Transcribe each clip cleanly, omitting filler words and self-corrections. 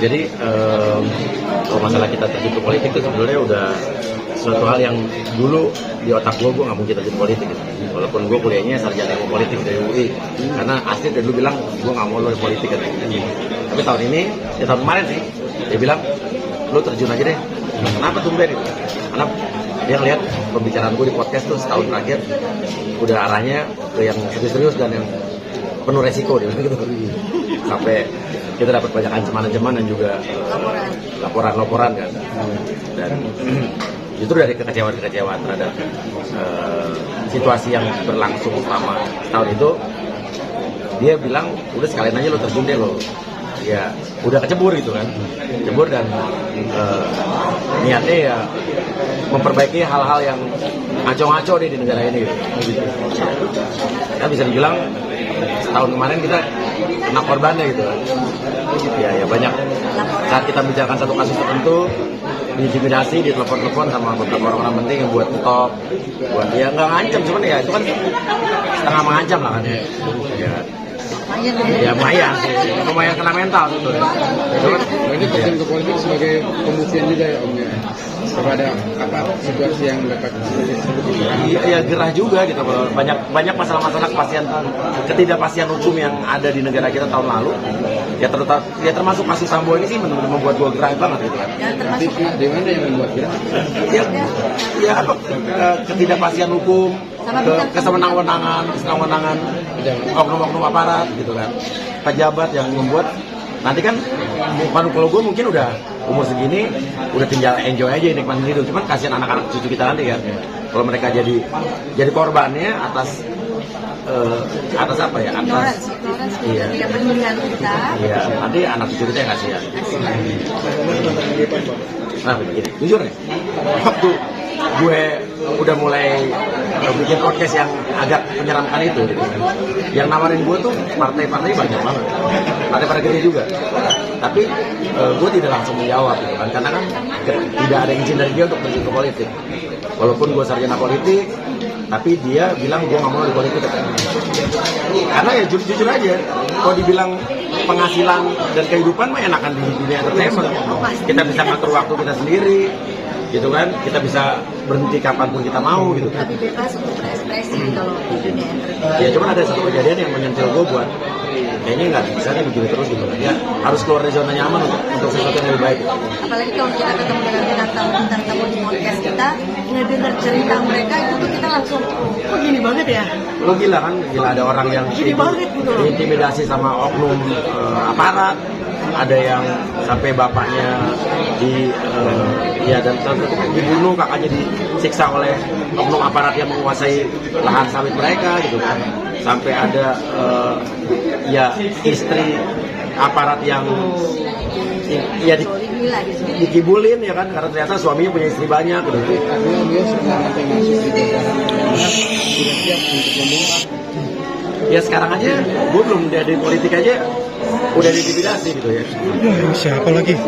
Jadi kalau masalah kita terjun ke politik itu sebenarnya udah suatu hal yang dulu di otak gue nggak mungkin terjun politik gitu. Walaupun gue kuliahnya sarjana ilmu politik dari UI, karena asli dari dulu bilang gue nggak mau lo di politik kan. Tapi tahun ini, ya tahun kemarin sih, dia bilang lo terjun aja deh. Kenapa tumben gitu? Karena dia ngeliat pembicaraan gue di podcast tuh setahun terakhir udah arahnya ke yang serius-serius dan yang penuh resiko dia gitu. Sampai kita dapat banyak ancaman-ancaman dan juga laporan-laporan kan. Dan justru dari kekecewaan terhadap situasi yang berlangsung selama tahun itu, dia bilang udah sekalian aja lo terjun deh lo. Ya udah kecebur gitu kan, kecebur dan niatnya ya memperbaiki hal-hal yang ngaco-ngaco deh di negara ini gitu. Ya bisa dibilang setahun kemarin kita kena korbannya gitu kan. Ya banyak saat kita bicarakan satu kasus tertentu, diintimidasi, ditelepon-telepon sama beberapa orang-orang penting yang buat top, buat dia nggak ngancam, cuman ya itu kan setengah mengancam lah kan ya lumayan kena mental gitu. Ini terjun ke politik sebagai pembuktian juga ya Om ya kepada situasi yang dapat ya gerah juga gitu. Banyak masalah-masalah ketidakpastian hukum yang ada di negara kita tahun lalu ya termasuk kasus Sambo ini sih benar-benar membuat gue gerah banget gitu kan. Di mana yang membuat gerah? Ketidakpastian hukum, kesewenang-wenangan oknum-oknum aparat gitu kan, pejabat yang membuat nanti kan kalau gue mungkin udah umur segini udah tinggal enjoy aja nikmatin hidup, cuman kasihan anak-anak cucu kita nanti kan kalau mereka jadi korbannya atas apa ya, atas tidak pendidikan kita. Iya, nanti anak cucu kita yang kasihan. Nah begini, jujur nih, waktu gue udah mulai bikin podcast yang agak menyeramkan itu gitu. Yang nawarin gue tuh partai-partai banyak banget, partai gede juga, tapi gue tidak langsung menjawab gitu kan, karena kan tidak ada izin dari dia untuk terjun ke politik. Walaupun gue sarjana politik, tapi dia bilang gue nggak mau di politik kan. Karena ya jujur aja, kalau dibilang penghasilan dan kehidupan mah enakan di dunia entertainment. Kita bisa ngatur waktu kita sendiri, gitu kan, kita bisa berhenti kapanpun kita mau gitu kan. Tapi bebas untuk berekspresi kalau di dunia entertainment. Ya cuman ada satu kejadian yang menyentil gue buat kayaknya nggak bisa nih begini terus gitu kan. Ya harus keluar dari zona nyaman untuk sesuatu yang lebih baik gitu. Apalagi kalau kita ketemu dengan bintang tamu di podcast kita, ngedenger cerita mereka itu tuh kita langsung kok gini banget ya. Lo gila kan, gila ada orang yang diintimidasi sama oknum aparat, ada yang sampai bapaknya dan dibunuh, kakaknya disiksa oleh oknum aparat yang menguasai lahan sawit mereka gitu kan. Sampai ada istri aparat yang dikibulin ya kan, karena ternyata suaminya punya istri banyak gitu. Ya sekarang aja gue belum di politik aja udah diintimidasi gitu ya. Siapa lagi?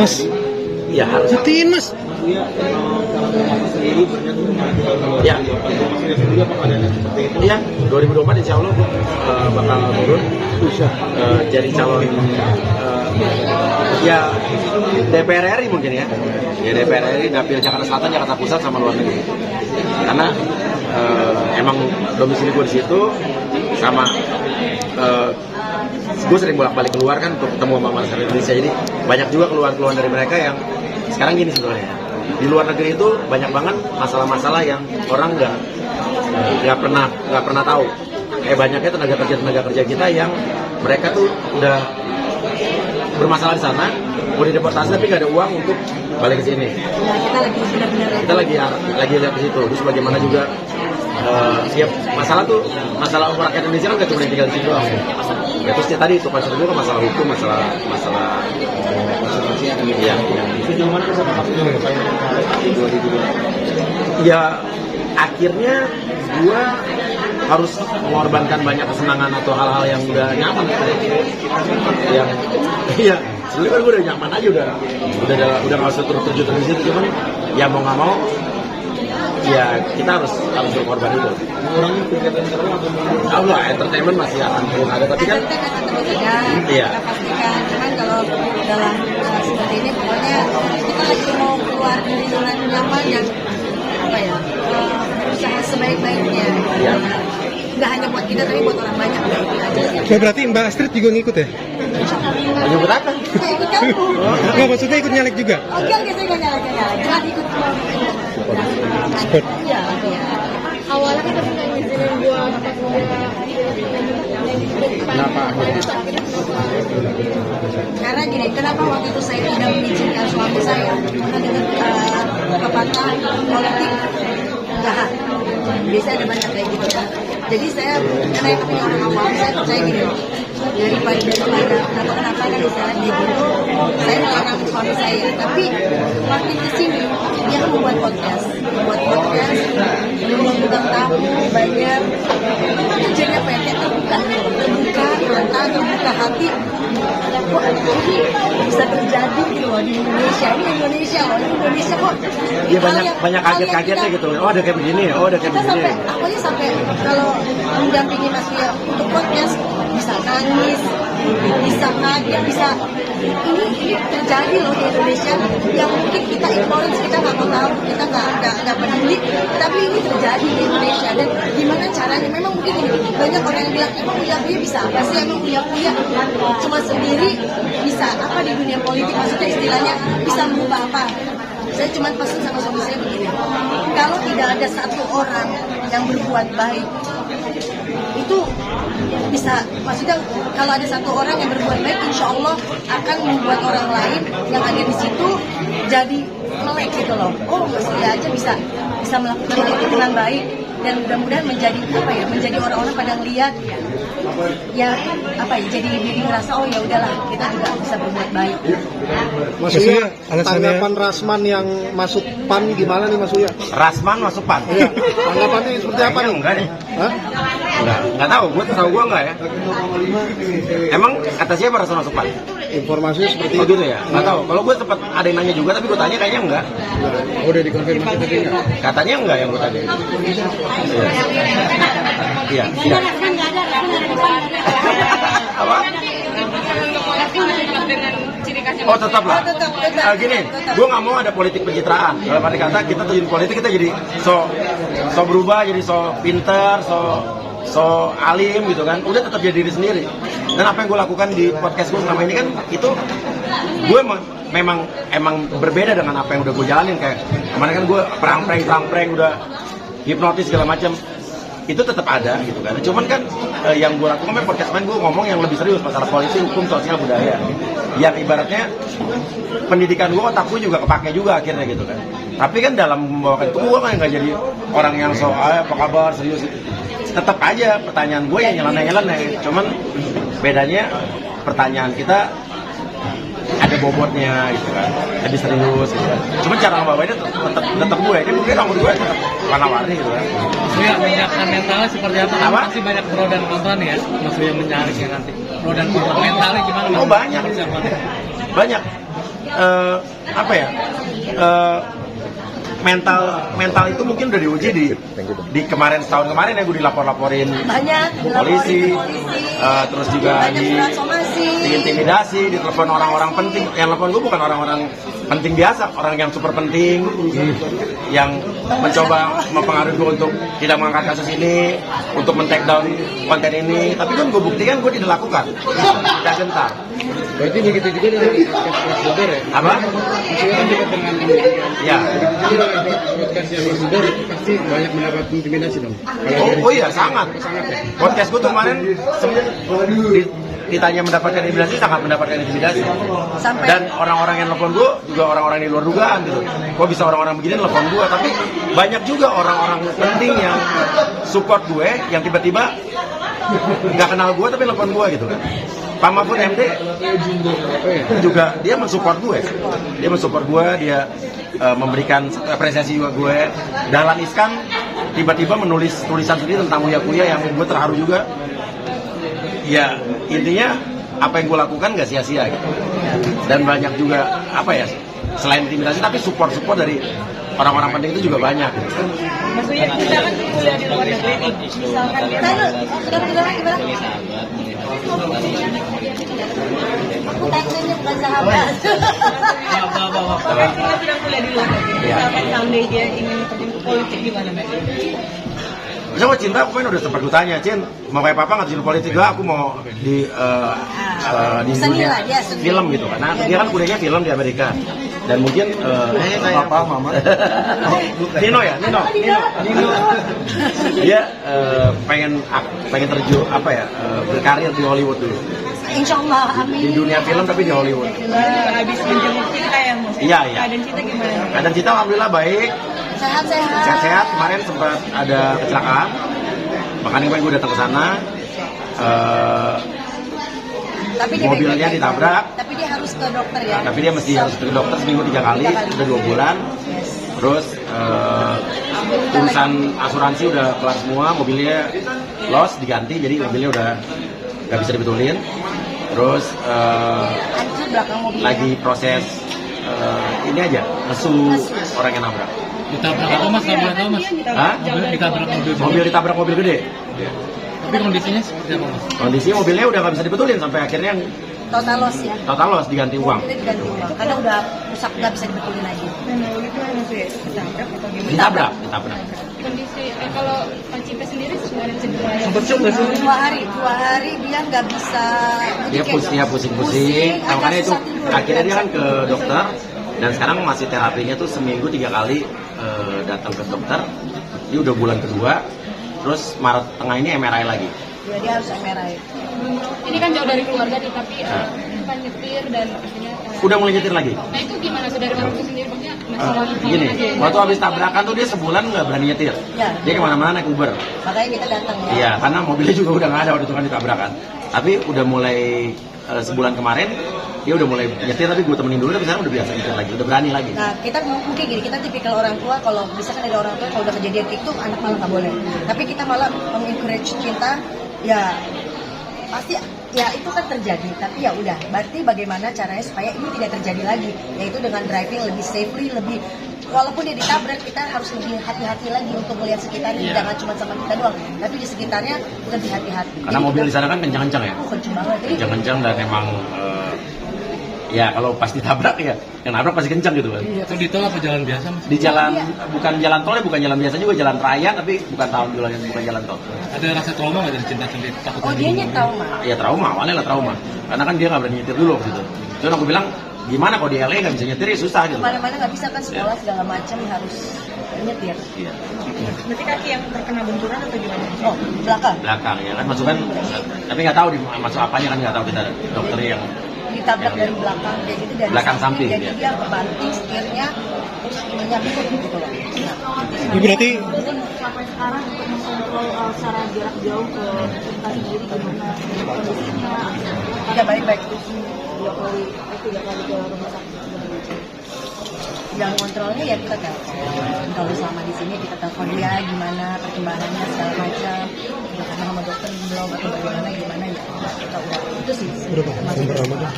Mas, ya harus setiin Mas. Ya, 2024 insya Allah bakal turun jadi calon DPR RI mungkin ya DPR RI, dapil Jakarta Selatan, Jakarta Pusat sama luar negeri. Karena emang domisili gue di situ, sama gue sering bolak-balik keluar kan untuk ketemu sama masyarakat Indonesia. Jadi banyak juga keluhan-keluhan dari mereka yang sekarang gini sebetulnya. Di luar negeri itu banyak banget masalah-masalah yang orang nggak pernah tahu. Banyaknya tenaga kerja kita yang mereka tuh udah bermasalah di sana, mau dideportasi tapi nggak ada uang untuk balik ke sini. Kita lagi lihat ke situ. Terus bagaimana juga masalah rakyat Indonesia kan nggak cuma tinggal di situ doang. Ya, terus tadi itu concern gue kan masalah hukum, masalah ya akhirnya gue harus mengorbankan banyak kesenangan atau hal-hal yang udah nyaman. Sebenarnya kan gue udah nyaman aja, udah nggak usah terjun di situ, cuman ya mau nggak mau ya kita harus berkorban itu. Allah, entertainment masih akan ada, tapi kan Iya. kita pastikan. Cuman kalau dalam seperti ini pokoknya kita lagi mau keluar dari zona nyaman dan apa ya berusaha sebaik-baiknya. Iya. Nggak hanya buat kita tapi buat orang banyak aja. Oh, berarti Mbak Astrid juga ngikut ya? Menyebut apa? Saya ikut kamu. Nggak, maksudnya ikut nyalek juga? Oke, saya nggak nyala. Jangan ikut. Sport. Iya. Awalnya kita punya izinin buat Kenapa? Karena gini, kenapa waktu itu saya tidak mengizinkan suami saya? Karena dengan pepatah politik jahat. Biasanya ada banyak kayak gitu kan. Jadi saya, karena yang punya orang awam, saya percaya gini. Daripada kenapa kan misalnya kayak gitu, saya melarang suami saya. Tapi makin kesini, dia kan membuat podcast, mengundang tamu banyak. Jadi apa ya, kayak terbuka mata, terbuka hati. Kok ini bisa terjadi gitu loh di Indonesia? Ini Indonesia kok. Dia banyak kaget-kagetnya gitu. Oh ada kayak begini, Kita sampai kalau mendampingi Mas Ria untuk podcast bisa nangis, bisa kaget, bisa ini terjadi loh di Indonesia yang mungkin kita ignorance, kita nggak mau tahu, kita nggak peduli, tapi ini terjadi di Indonesia. Dan gimana caranya? Memang mungkin banyak orang yang bilang emang Uya bisa apa sih? Emang Uya cuma sendiri bisa apa di dunia politik? Maksudnya istilahnya bisa mengubah apa? Saya cuma pesan sama suami saya begini, kalau tidak ada satu orang yang berbuat baik, itu bisa, maksudnya kalau ada satu orang yang berbuat baik, insya Allah akan membuat orang lain yang ada di situ jadi melek gitu loh. Oh, Mas Ria aja bisa melakukan hal itu dengan baik dan mudah-mudahan menjadi orang-orang pada ngeliat ya jadi diri ngerasa oh ya udahlah kita juga bisa berbuat baik. Mas Uya, tanggapan Rasman yang masuk PAN gimana nih Mas Uya? Rasman masuk PAN? Iya, tanggapannya seperti apa nih? Enggak deh. Hah? Enggak tahu, gue enggak ya. Emang kata siapa Rasman masuk PAN? Informasinya seperti Oh itu. gitu ya? Enggak tahu. Kalau gue sempat ada yang nanya juga, tapi gue tanya kayaknya enggak. Oh, udah dikonfirmasi tadi nggak? Katanya enggak yang gue tanya. Iya. Iya. Apa? Oh tetap lah. Tetap. Gini, gue nggak mau ada politik pencitraan. Dalam arti kata kita terjun politik kita jadi so berubah, jadi so pinter, so alim gitu kan. Udah tetap jadi diri sendiri. Dan apa yang gue lakukan di podcast gue selama ini kan itu gue emang berbeda dengan apa yang udah gue jalanin. Kayak kemarin kan gue perang udah hipnotis segala macam. Itu tetap ada gitu kan. Cuman kan yang gue lakukan podcast gue ngomong yang lebih serius masalah polisi, hukum, sosial, budaya. Yang ibaratnya pendidikan gue, otak gue juga kepake juga akhirnya gitu kan. Tapi kan dalam membawakan itu gue kan nggak jadi orang yang apa kabar serius. Tetap aja pertanyaan gue yang nyeleneh. Cuman bedanya pertanyaan kita ada bobotnya gitu kan, lebih serius gitu kan. Cuma cara ngebawainnya tetap gue, kan mungkin rambut gue tetap warna-warni gitu kan. Maksudnya menyiapkan mentalnya seperti apa? Apa? Pasti banyak pro dan kontra nih ya, maksudnya menariknya nanti. Pro dan kontra mentalnya gimana? Oh banyak. Mental itu mungkin udah diuji di kemarin, setahun kemarin ya gue dilapor-laporin Banyak polisi, terus juga banyak surat somasi, diintimidasi, ditelepon orang-orang penting. Yang telepon gue bukan orang-orang penting biasa, orang yang super penting, yang mencoba mempengaruhi gue untuk tidak mengangkat kasus ini, untuk men-take down konten ini. Tapi kan gue buktikan gue tidak lakukan, tidak gentar. Berarti begitu juga dengan podcast Bodor ya? Apa? Maksudnya kan dekat dengan Ya. podcast yang Bodor pasti banyak mendapat intimidasi dong. Oh iya, sangat. Podcast gue tuh kemarin ditanya mendapatkan intimidasi, sangat mendapatkan intimidasi. Dan orang-orang yang telepon gue juga orang-orang di luar dugaan gitu. Kok bisa orang-orang begini telepon gue? Tapi banyak juga orang-orang penting yang support gue, yang tiba-tiba nggak kenal gue tapi telepon gue gitu kan. Pak Mahfud MD juga dia mensupport gue, dia memberikan apresiasi juga gue. Dahlan Iskan tiba-tiba menulis tulisan sendiri tentang Uya yang gue terharu juga. Ya intinya apa yang gue lakukan gak sia-sia gitu. Dan banyak juga selain intimidasi tapi support dari orang-orang penting itu juga banyak gitu. Maksudnya kita kan kuliah di luar negeri nih, misalkan kita sahabat. Ya, bawa. Kita sedang kuliah di luar negeri. Iya. Misalkan someday dia ingin terjun ke politik gimana, Mbak? Sama Cinta, aku kan udah sempat gue tanya, Cin, mau kayak papa nggak terjun politik? Gak, aku mau di Seni dunia lah, dia seni. film gitu. Karena dia kan kuliahnya film di Amerika. Dan mungkin Papa, mama. Nino ya, Nino. Dia pengen terjun berkarir di Hollywood dulu. Insya Allah, amin. Di dunia film tapi di Hollywood. Habis menjemput Cinta ya, Mas? Iya, iya. Keadaan Cinta gimana? Keadaan Cinta alhamdulillah baik. Sehat-sehat. Sehat-sehat. Kemarin sempat ada kecelakaan. Makanya kemarin gue datang ke sana. Tapi dia Mobilnya baik-baik aja. ditabrak. Tapi dia harus ke dokter ya. Tapi dia mesti harus ke dokter seminggu 3 kali, udah 2 bulan. Yes. Terus urusan asuransi udah kelar semua, mobilnya loss diganti, jadi mobilnya udah nggak bisa dibetulin. Terus Hancur belakang mobilnya. lagi proses ini aja, ngesu orang yang nabrak. Ditabrak apa mas? Nggak boleh tahu mas. Hah? Ditabrak mobil. Mobil ditabrak mobil gede. Tapi kondisinya seperti apa mas? Kondisinya mobilnya udah nggak bisa dibetulin sampai akhirnya Total loss ya. total loss diganti uang. Mobilnya diganti uang karena udah rusak, nggak bisa dibetulin lagi. Nah, itu maksudnya ketabrak atau gimana? Ditabrak. Kondisi kalau Cinta sendiri sebenarnya cedera ya. Sempet shock nggak sih? 2 hari dia nggak bisa. Dia pusing-pusing. Makanya itu akhirnya dia kan ke dokter dan sekarang masih terapinya tuh seminggu 3 kali datang ke dokter. Dia udah bulan kedua. Terus Maret tengah ini MRI lagi. Ya, dia harus MRI. Ini kan jauh dari keluarga nih, tapi bukan nyetir dan akhirnya. Udah mulai nyetir lagi. Nah itu gimana saudara orang itu sendiri maksudnya masih Gini, waktu habis tabrakan tuh dia sebulan nggak berani nyetir. Ya. Dia kemana-mana naik Uber. Makanya kita datang ya. Iya, karena mobilnya juga udah nggak ada waktu itu kan ditabrakan. Tapi udah mulai sebulan kemarin dia udah mulai nyetir, tapi gue temenin dulu, tapi sekarang udah biasa nyetir lagi, udah berani lagi. Nah, kita mungkin gini, kita tipikal orang tua, kalau misalkan ada orang tua kalau udah kejadian kayak itu anak malah nggak boleh. Tapi kita malah mengencourage Cinta, ya pasti ya itu kan terjadi, tapi ya udah. Berarti bagaimana caranya supaya ini tidak terjadi lagi, yaitu dengan driving lebih safely, lebih walaupun dia ditabrak kita harus lebih hati-hati lagi untuk melihat sekitarnya, Iya. jangan cuma sama kita doang, tapi di sekitarnya lebih hati-hati. Karena mobil di sana kan kencang-kencang ya. Kenceng banget. Jadi Kencang-kencang dan emang ya kalau pas ditabrak ya yang nabrak pasti kencang gitu kan. Itu di tol apa jalan biasa mas? Di jalan bukan jalan tol ya, bukan jalan biasa juga, jalan raya tapi bukan bukan jalan tol. Ada rasa trauma nggak dari Cinta sendiri? Takut oh dia trauma. Ya trauma, awalnya lah trauma. Karena kan dia nggak berani nyetir dulu gitu. Terus aku bilang gimana kalau di LA nggak bisa nyetir ya susah gitu. Kemana-mana nggak bisa kan, sekolah segala macam harus nyetir. Iya. Berarti kaki yang terkena benturan atau gimana? Oh, belakang. Belakang ya kan masuk kan, tapi nggak tahu masuk apanya kan, nggak tahu kita dokter yang Ditabrak dari belakang kayak gitu, dari Belakang samping, jadi ya. dia kebanting setirnya terus ininya gitu loh. Ini berarti Sampai sekarang untuk mengontrol secara jarak jauh ke Cinta sendiri gimana kondisinya? Ya baik-baik. 3 kali ke rumah sakit segala macam. Yang kontrolnya ya kita telepon. Kalau selama di sini kita telepon dia gimana perkembangannya segala macam. Udah karena sama dokter belum atau bagaimana gimana ya kita udah itu sih. berapa? Sampai Ramadan.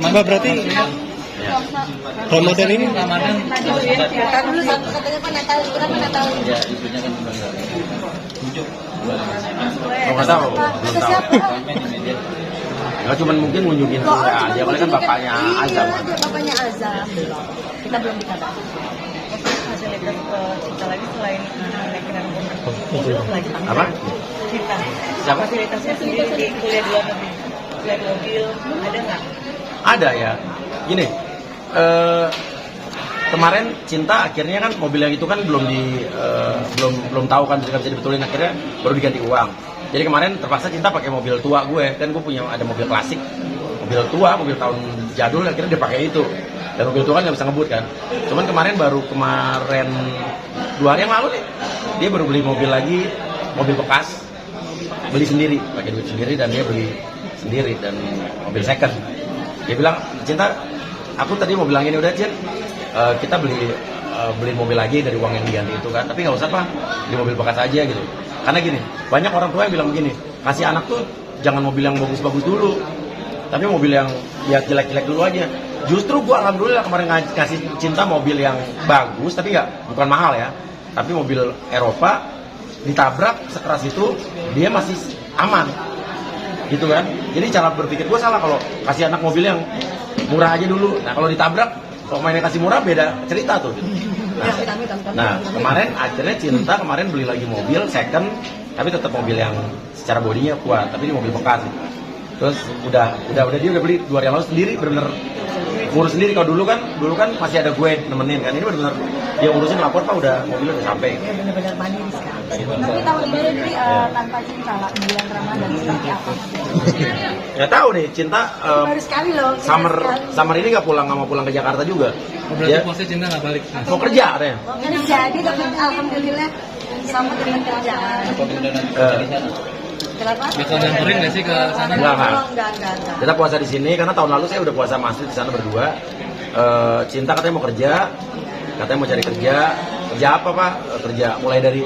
Mbak berarti Ramadan ini Ramadan. Kan dulu katanya kan Natal, kenapa Natal? oh nggak tahu, belum tahu. Siapa? Nggak cuman mungkin ngunjungin Loh, aja, dia kan bapaknya Azam. Iya, dia bapaknya Azam. Kita belum dikabarin. Fasilitas Cinta lagi selain naik kendaraan lagi Apa? Cinta. Siapa? Fasilitasnya sendiri di kuliah di luar negeri. Kuliah di mobil ada nggak? Ada ya. Gini, kemarin Cinta akhirnya kan mobil yang itu kan belum tahu kan bisa dibetulin, akhirnya baru diganti uang. Jadi kemarin terpaksa Cinta pakai mobil tua gue, kan gue punya ada mobil klasik, mobil tua, mobil tahun jadul, akhirnya dia pakai itu. Dan mobil tua kan nggak bisa ngebut kan. Cuman kemarin 2 hari yang lalu nih, dia baru beli mobil lagi, mobil bekas, beli sendiri, pakai duit sendiri dan dia beli sendiri dan mobil second. Dia bilang, Cinta, aku tadi mau bilang ini udah Cin, kita beli mobil lagi dari uang yang diganti itu kan, tapi nggak usah Pak, beli mobil bekas aja gitu. Karena gini, banyak orang tua yang bilang begini, kasih anak tuh jangan mobil yang bagus-bagus dulu, tapi mobil yang ya jelek-jelek dulu aja. Justru gua alhamdulillah kemarin kasih Cinta mobil yang bagus, tapi bukan mahal ya, tapi mobil Eropa, ditabrak sekeras itu dia masih aman. gitu kan. Jadi cara berpikir gue salah kalau kasih anak mobil yang murah aja dulu. Nah kalau ditabrak, kalau mainnya kasih murah beda cerita tuh. Nah kemarin akhirnya Cinta kemarin beli lagi mobil second, tapi tetap mobil yang secara bodinya kuat, tapi di mobil bekas. Terus udah dia udah beli 2 hari yang lalu sendiri, bener-bener ngurus sendiri. Kalau dulu kan masih ada gue nemenin kan, ini bener-bener dia ngurusin, lapor Pak udah mobilnya udah sampai. Dia benar-benar mandiri sekarang. Tapi tahun ini tanpa Cinta lah, bulan Ramadan seperti apa? Nggak tahu nih Cinta Baru sekali loh. summer ini nggak pulang, nggak mau pulang ke Jakarta juga. Berarti Dia puasa Cinta nggak balik. mau kerja katanya. Jadi dapat alhamdulillah sama dengan kerjaan. Kenapa? Bakal nyamperin nggak sih ke sana? Enggak. Enggak. Kita puasa di sini karena tahun lalu saya udah puasa sama Astrid di sana berdua. Cinta katanya mau kerja, katanya mau cari kerja apa Pak? Kerja mulai dari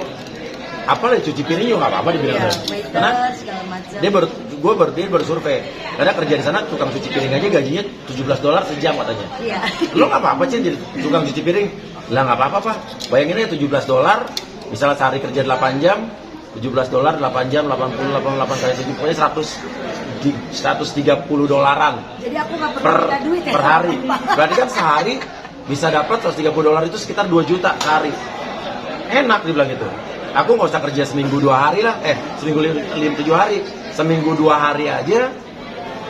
apa lah, cuci piring juga nggak apa-apa dibilang. Iya, Karena waiter segala macam. dia baru survei. Karena kerja di sana tukang cuci piring aja gajinya $17 sejam katanya. Iya. Lo nggak apa-apa Cin jadi tukang cuci piring? Lah nggak apa-apa Pak. Bayangin aja $17, misalnya sehari kerja 8 jam, $17 8 jam 88 kali 7 pokoknya $130. Jadi aku nggak perlu per minta duit ya. per hari. Berarti kan sehari bisa dapat $130 itu sekitar 2 juta sehari. Enak dibilang gitu. Aku nggak usah kerja seminggu 2 hari lah. Seminggu 7 hari. Seminggu 2 hari aja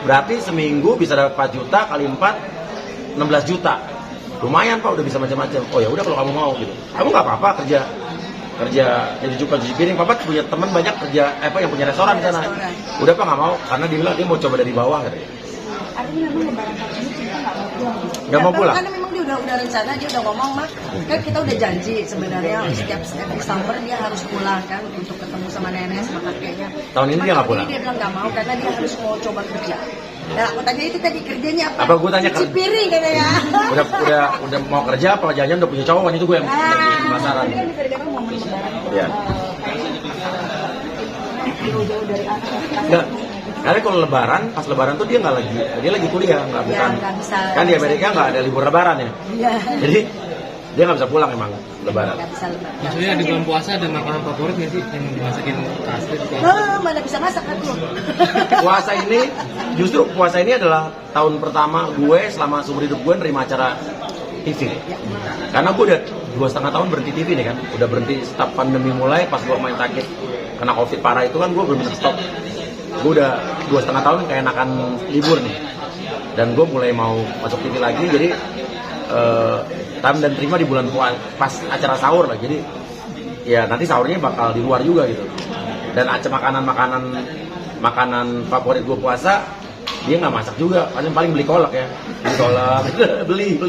berarti seminggu bisa dapat 4 juta kali 4 16 juta. Lumayan Pak, udah bisa macam-macam. Oh ya udah kalau kamu mau gitu. Kamu nggak apa-apa kerja jadi tukang cuci piring. Papa punya teman banyak kerja yang punya restoran di sana. Udah Pak nggak mau karena dia bilang dia mau coba dari bawah katanya. Artinya memang lebaran tahun ini Cinta nggak mau pulang gitu. Nggak mau pulang. Karena memang dia udah rencana, dia udah ngomong mah. Kan kita udah janji sebenarnya setiap summer dia harus pulang kan untuk ketemu sama nenek sama kakeknya. Tahun ini dia nggak pulang? Dia bilang nggak mau karena dia harus mau coba kerja. Nah, aku tanya itu tadi kerjanya apa? Apa gue tanya cuci piring katanya. udah mau kerja apa jangan udah punya cowok, itu gue yang penasaran. Tapi kan bisa dikatakan momen lebaran itu Iya. jauh-jauh dari anak. Enggak. Karena kalau lebaran, pas lebaran tuh dia lagi kuliah, nggak Ya, bukan. nggak bisa. Kan di Amerika nggak ada libur lebaran ya. Iya. Jadi dia nggak bisa pulang emang lebaran. Nggak bisa lebaran. Maksudnya di bulan puasa ada makanan favorit nggak sih yang dimasakin ke Astrid? Mana bisa masak aku. Puasa ini adalah tahun pertama gue selama seumur hidup gue nerima acara TV. Karena gue udah 2,5 tahun berhenti TV nih kan, udah berhenti stop pandemi mulai pas gue main sakit kena COVID parah itu kan gue bener-bener stop. Gue udah 2,5 tahun kayak enakan libur nih, dan gue mulai mau masuk TV lagi. Jadi dan terima di bulan puasa pas acara sahur lah. Jadi ya nanti sahurnya bakal di luar juga gitu. Dan makanan favorit gue puasa dia nggak masak juga, paling beli kolak ya, beli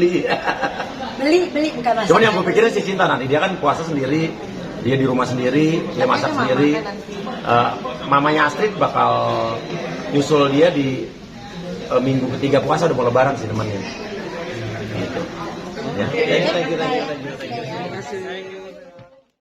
Beli bukan masak. Cuman yang gue pikirin sih Cinta nanti dia kan puasa sendiri, dia di rumah sendiri, dia masak sendiri. Mamanya Astrid bakal nyusul dia di minggu ketiga puasa udah mau lebaran sih temannya. Gitu. Ya. Thank you.